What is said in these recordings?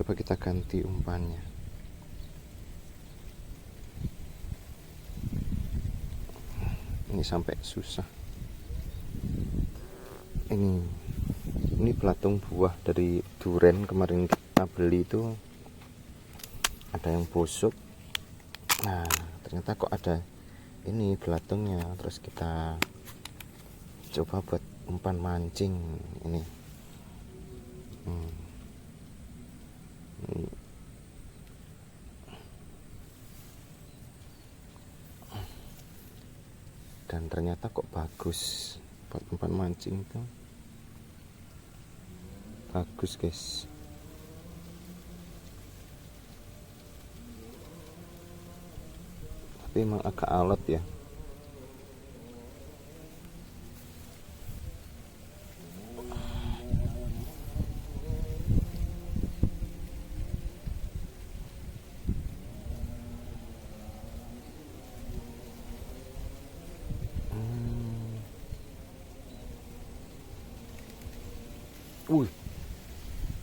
Coba kita ganti umpannya. Ini sampai susah. Ini belatung buah dari duren kemarin kita beli itu, ada yang busuk. Nah, ternyata kok ada ini belatungnya. Terus kita coba buat umpan mancing ini. Dan ternyata kok bagus buat umpan mancing itu. Bagus guys. Tapi emang agak alot ya.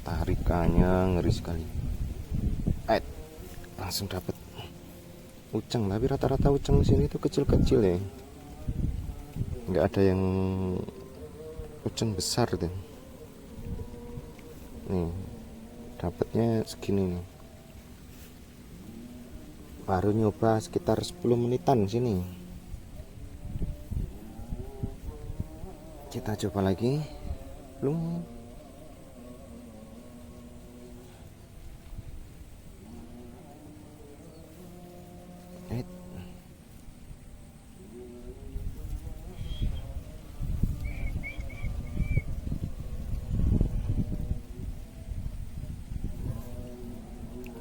Tarikannya ngeri sekali. Langsung dapat uceng, tapi rata-rata uceng di sini tuh kecil-kecil ya. Nggak ada yang uceng besar tuh. Nih, dapatnya segini nih. Baru nyoba sekitar 10 menitan sini. Kita coba lagi. Belum.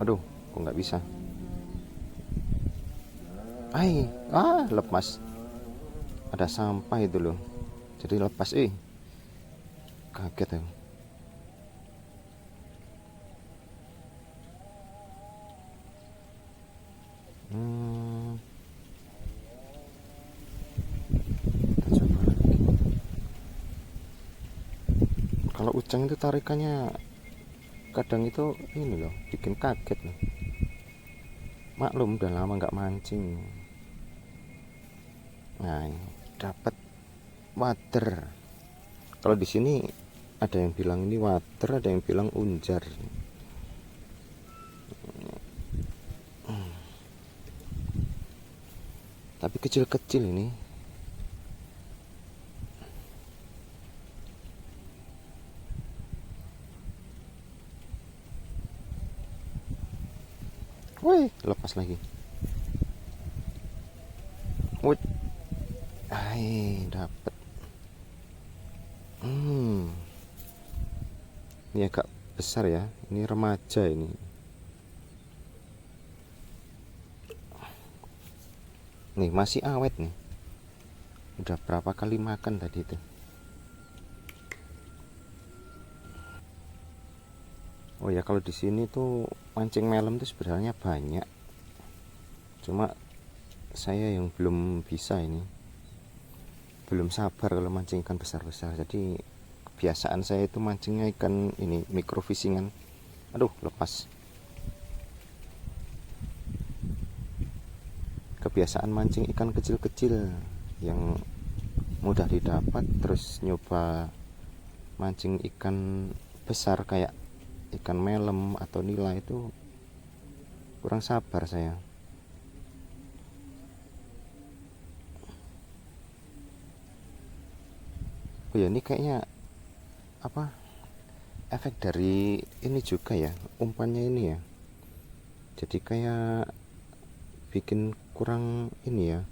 Aduh, kok nggak bisa. Lepas. Ada sampah itu loh. Jadi lepas, kaget ya. Kita coba lagi. Kalau uceng itu tarikannya kadang itu ini loh, bikin kaget loh. Maklum udah lama nggak mancing. Nah, dapat wader. Kalau di sini ada yang bilang ini wader, ada yang bilang unjar. Tapi kecil-kecil ini. Wih, lepas lagi. Dapat. Ini agak besar ya. Ini remaja ini. Nih masih awet nih. Udah berapa kali makan tadi itu. Oh ya, kalau di sini tuh mancing melem tuh sebenarnya banyak. Cuma saya yang belum bisa ini. Belum sabar kalau mancing ikan besar-besar. Jadi kebiasaan saya itu mancingnya ikan ini microfishingan. Aduh, lepas. Kebiasaan mancing ikan kecil-kecil yang mudah didapat, terus nyoba mancing ikan besar kayak ikan melem atau nila itu kurang sabar saya. Oh ya, ini kayaknya apa, efek dari ini juga ya, umpannya ini ya. Jadi kayak bikin kurang ini ya,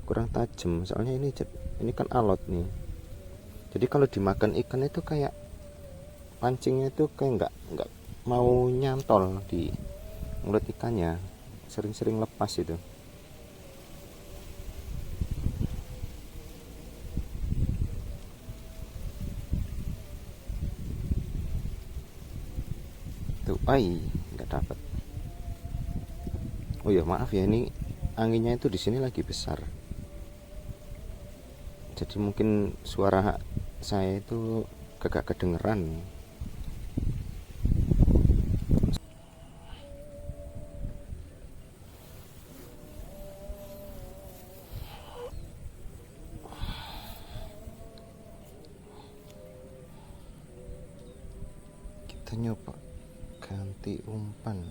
kurang tajam. Soalnya ini kan alot nih. Jadi kalau dimakan ikan itu kayak pancingnya itu kayak nggak mau nyantol di mulut ikannya, sering-sering lepas itu. Tuh, nggak dapat. Oh ya, maaf ya, ini anginnya itu di sini lagi besar. Jadi mungkin suara saya itu gak kedengeran. kita nyoba ganti umpan.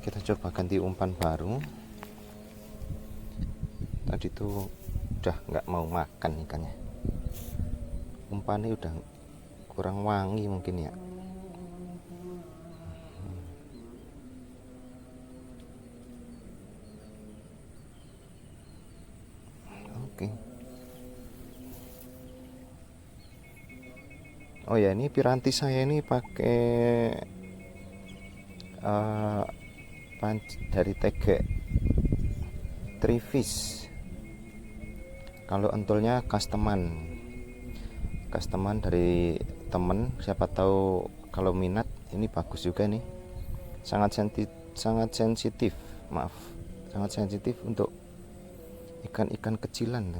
Kita coba ganti umpan baru. Tadi tuh udah nggak mau makan ikannya, umpannya udah kurang wangi mungkin ya. Oke. Oh ya, ini piranti saya ini pakai dari Tegek Trifish. Kalau entulnya customan dari temen, siapa tahu kalau minat. Ini bagus juga nih, sangat sensitif untuk ikan-ikan kecilan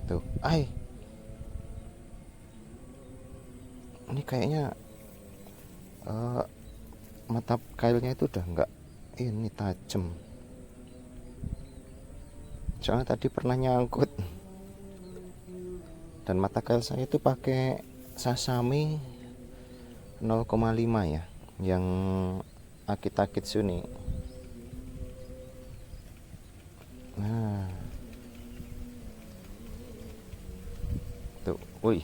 tuh. Ini kayaknya mata kailnya itu udah enggak ini tajam, soalnya tadi pernah nyangkut. Dan mata kail saya itu pakai Sasami 0,5 ya, yang Akita Kitsune. Nah tuh, wih,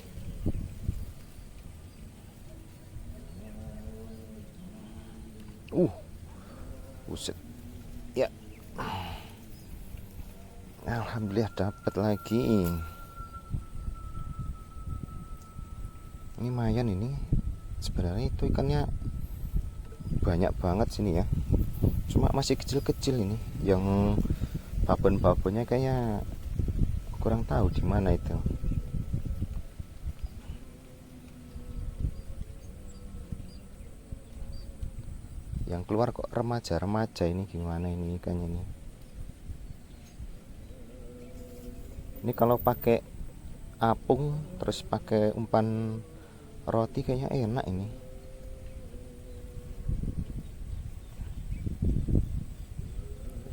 buset ya, alhamdulillah dapat lagi. Ini lumayan ini, sebenarnya itu ikannya banyak banget sini ya, cuma masih kecil-kecil ini. Yang babon-babonnya kayaknya kurang tahu di mana itu. Yang keluar kok remaja ini, gimana ini ikannya ini. Ini kalau pakai apung terus pakai umpan roti kayaknya enak ini.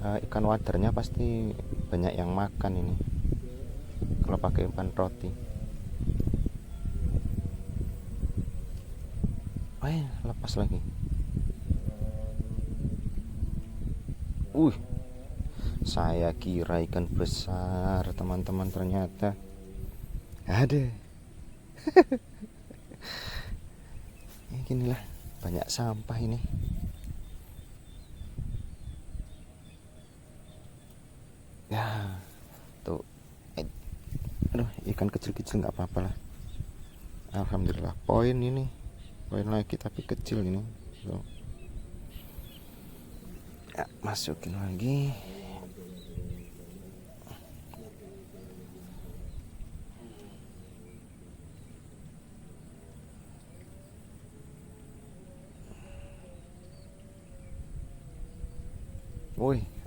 Ikan wadernya pasti banyak yang makan ini kalau pakai umpan roti. Lepas lagi. Saya kira ikan besar, teman-teman, ternyata ada. Inilah banyak sampah ini. Ya, tuh. Aduh, ikan kecil-kecil nggak apa-apa lah. Alhamdulillah, poin lagi tapi kecil ini. Tuh. Ya, masukin lagi.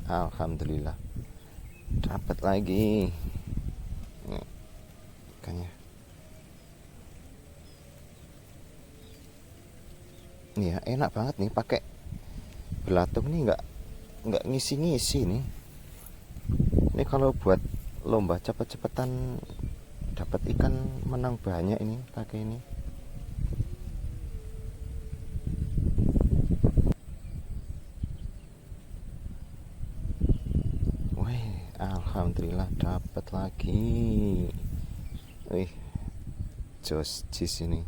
Alhamdulillah dapat lagi ikannya. Iya, enak banget nih pakai belatung nih, nggak ngisi-ngisi nih. Ini kalau buat lomba cepet-cepetan dapat ikan menang banyak ini pakai ini. Alhamdulillah dapat lagi. Jos jis ini.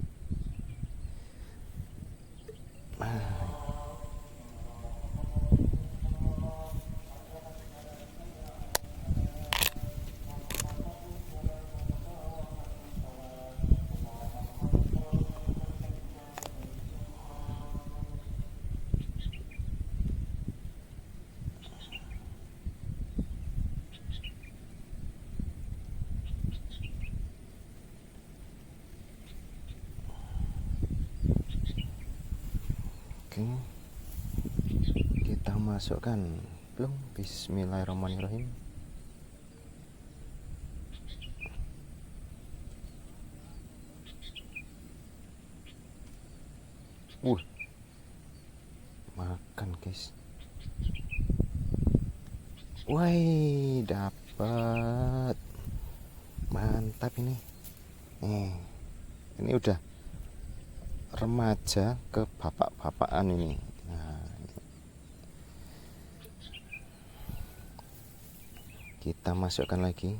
Kita masukkan belum. Bismillahirrahmanirrahim. uh makan guys. Woi, dapat. Mantap ini. Ini udah remaja ke bapak-bapakan ini. Nah, kita masukkan lagi.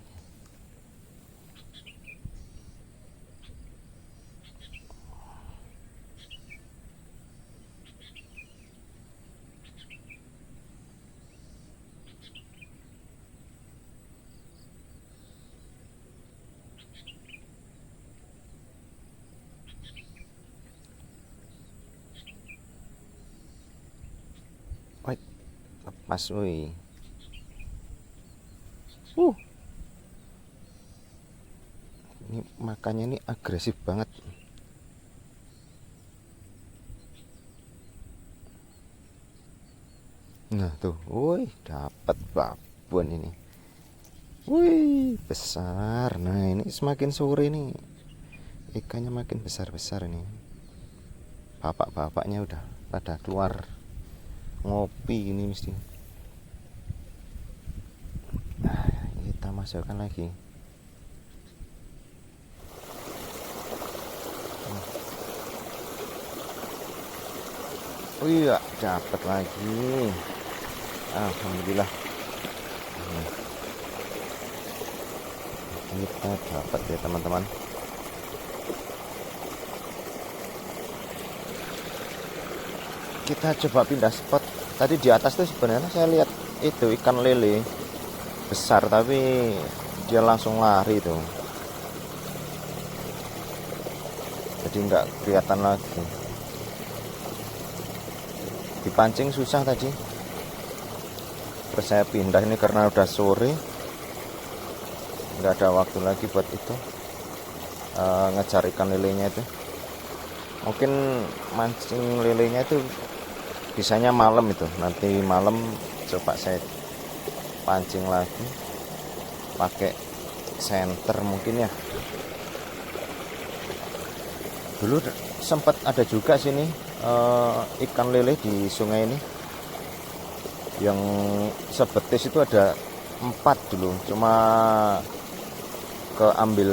Wait, lepas woi. Ini makannya ini agresif banget. Nah tuh, woi, dapat babon ini. Wih, besar. Nah, ini semakin sore nih ikannya makin besar-besar ini. Bapak-bapaknya udah pada keluar ngopi ini mesti. Nah, kita masukkan lagi. Oh iya, dapat lagi. Alhamdulillah. Kita dapat ya teman-teman. Kita coba pindah spot. Tadi di atas tuh sebenarnya saya lihat itu ikan lele besar, tapi dia langsung lari tuh. Jadi nggak kelihatan lagi. Dipancing susah tadi. Terus saya pindah ini karena udah sore, nggak ada waktu lagi buat itu ngejar ikan lelenya itu. Mungkin mancing lelenya itu bisanya malam itu. Nanti malam coba saya pancing lagi pakai senter mungkin ya. Dulu sempat ada juga sini ikan lele di sungai ini yang sebetis itu ada 4 dulu, cuma keambil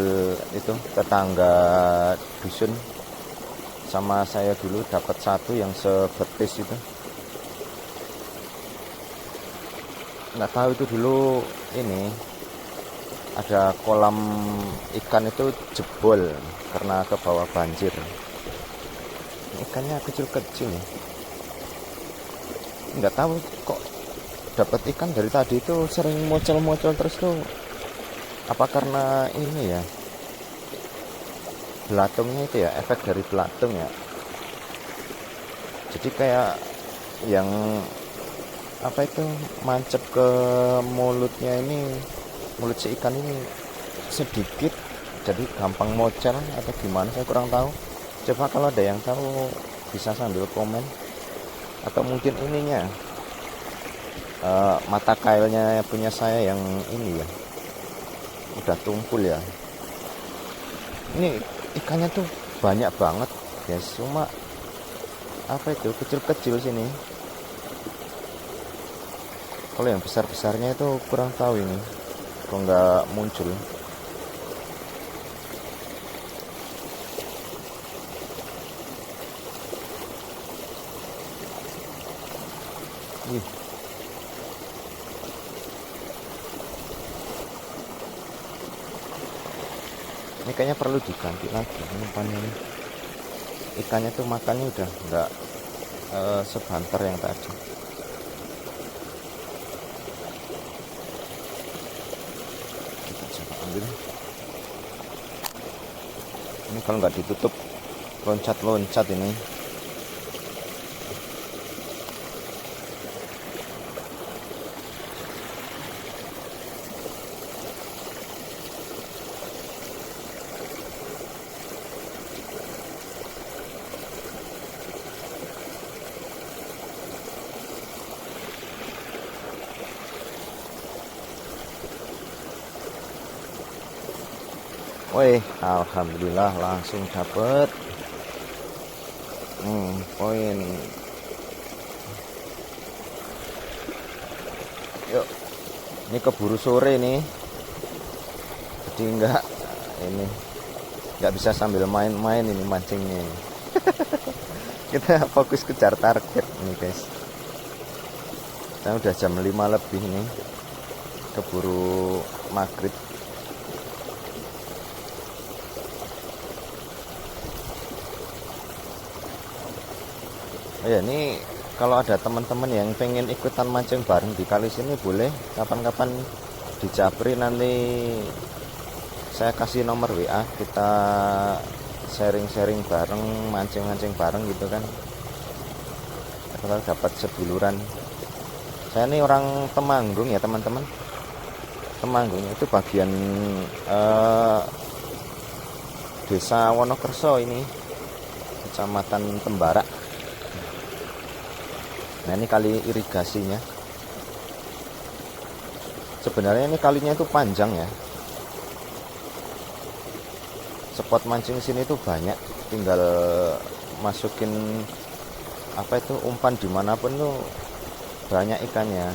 itu tetangga dusun sama saya dulu dapat 1 yang sebetis itu. Nggak tahu itu dulu ini ada kolam ikan itu jebol karena ke bawah banjir. Ikannya kecil-kecil ya. Nggak tahu kok dapat ikan dari tadi itu sering mocel-mocel terus tuh. Apa karena ini ya, belatungnya itu ya, efek dari belatung ya. Jadi kayak yang apa itu mancep ke mulutnya ini, mulut si ikan ini sedikit, jadi gampang mocel atau gimana saya kurang tahu. Coba kalau ada yang tahu bisa sambil komen. Atau mungkin ininya mata kailnya punya saya yang ini ya udah tumpul ya. Ini ikannya tuh banyak banget guys, cuma apa itu kecil-kecil sini. Kalau yang besar-besarnya itu kurang tahu ini kok nggak muncul. Ini kayaknya perlu diganti lagi umpannya ini. Ikannya tuh makannya udah nggak sebanter yang tadi. Kita coba ambil. Ini kalau nggak ditutup loncat-loncat ini. Wih, alhamdulillah langsung dapet. Poin. Yuk, ini keburu sore nih, jadi nggak bisa sambil main-main ini mancingnya. Kita fokus kejar target nih guys. Kita udah jam 5 lebih nih, keburu maghrib. Oh ya, ini kalau ada teman-teman yang pengen ikutan mancing bareng di kali sini, boleh kapan-kapan dijabri, nanti saya kasih nomor WA, kita sharing-sharing bareng, mancing-mancing bareng gitu kan. Kita dapat seduluran. Saya ini orang Temanggung ya teman-teman. Temanggung itu bagian desa Wonokerso ini, kecamatan Tembarak. Nah, ini kali irigasinya. Sebenarnya ini kalinya itu panjang ya. Spot mancing sini tuh banyak, tinggal masukin umpan dimanapun tuh banyak ikannya.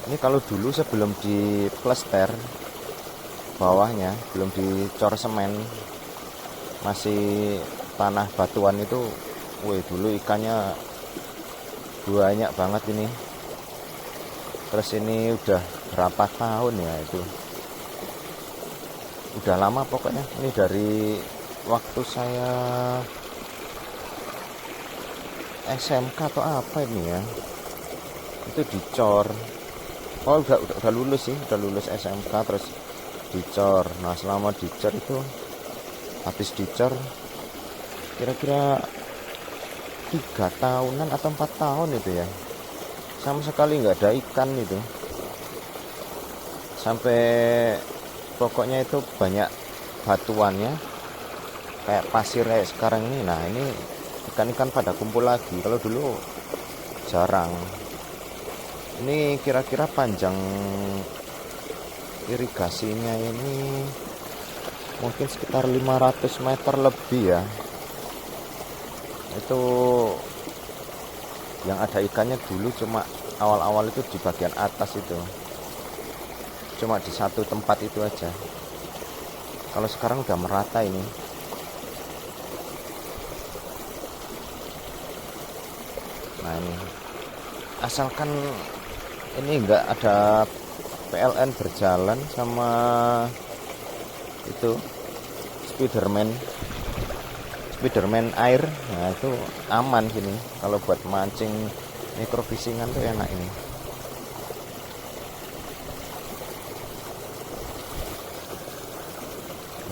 Ini kalau dulu sebelum diplester bawahnya, belum dicor semen, masih tanah batuan itu, dulu ikannya banyak banget ini. Terus ini udah berapa tahun ya itu, udah lama pokoknya. Ini dari waktu saya SMK atau apa ini ya, itu dicor. Udah lulus sih, udah lulus SMK terus dicor. Nah, selama dicor itu, habis dicor kira-kira 3 tahunan atau 4 tahun itu ya, sama sekali nggak ada ikan itu. Sampai pokoknya itu banyak batuannya kayak pasir kayak sekarang ini. Nah, ini ikan-ikan pada kumpul lagi. Kalau dulu jarang. Ini kira-kira panjang irigasinya ini mungkin sekitar 500 meter lebih ya. Itu yang ada ikannya dulu cuma awal-awal itu di bagian atas itu, cuma di satu tempat itu aja. Kalau sekarang udah merata ini. Nah, ini asalkan ini enggak ada PLN berjalan sama itu Spiderman air, nah itu aman sini. Kalau buat mancing microfisingan tuh enak ini.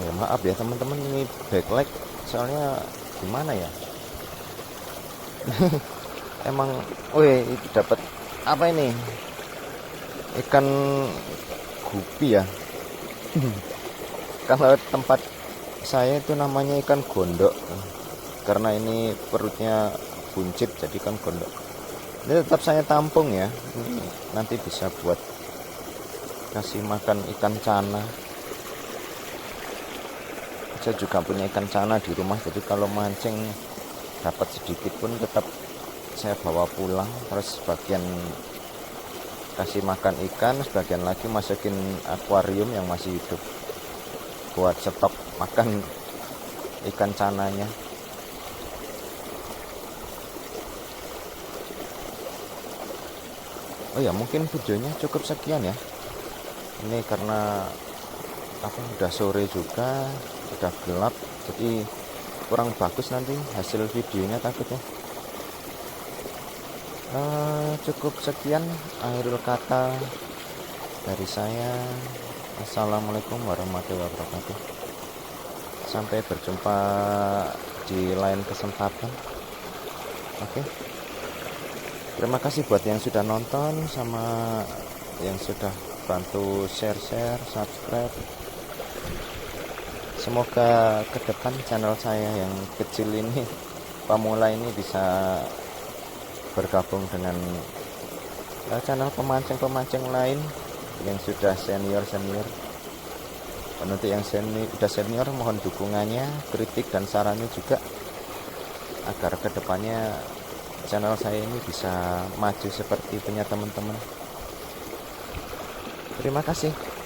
Ya, maaf ya teman-teman, ini backlight soalnya gimana ya. Emang, itu dapat apa ini? Ikan gupi ya. Kalau tempat saya itu namanya ikan gondok, karena ini perutnya buncit jadi ikan gondok. Ini tetap saya tampung ya, ini nanti bisa buat kasih makan ikan cana. Saya juga punya ikan cana di rumah, jadi kalau mancing dapat sedikit pun tetap saya bawa pulang. Terus sebagian kasih makan ikan, sebagian lagi masukin akuarium yang masih hidup buat stok makan ikan cananya. Oh ya, mungkin videonya cukup sekian ya. Ini karena udah sore juga, udah gelap, jadi kurang bagus nanti hasil videonya takutnya. Cukup sekian akhirul kata dari saya. Assalamualaikum warahmatullahi wabarakatuh. Sampai berjumpa di lain kesempatan. Oke. Terima kasih buat yang sudah nonton sama yang sudah bantu share, subscribe. Semoga ke depan channel saya yang kecil ini, pemula ini, bisa bergabung dengan channel pemancing-pemancing lain yang sudah senior. Untuk yang udah senior, mohon dukungannya, kritik dan sarannya juga, agar kedepannya channel saya ini bisa maju seperti punya teman-teman. Terima kasih.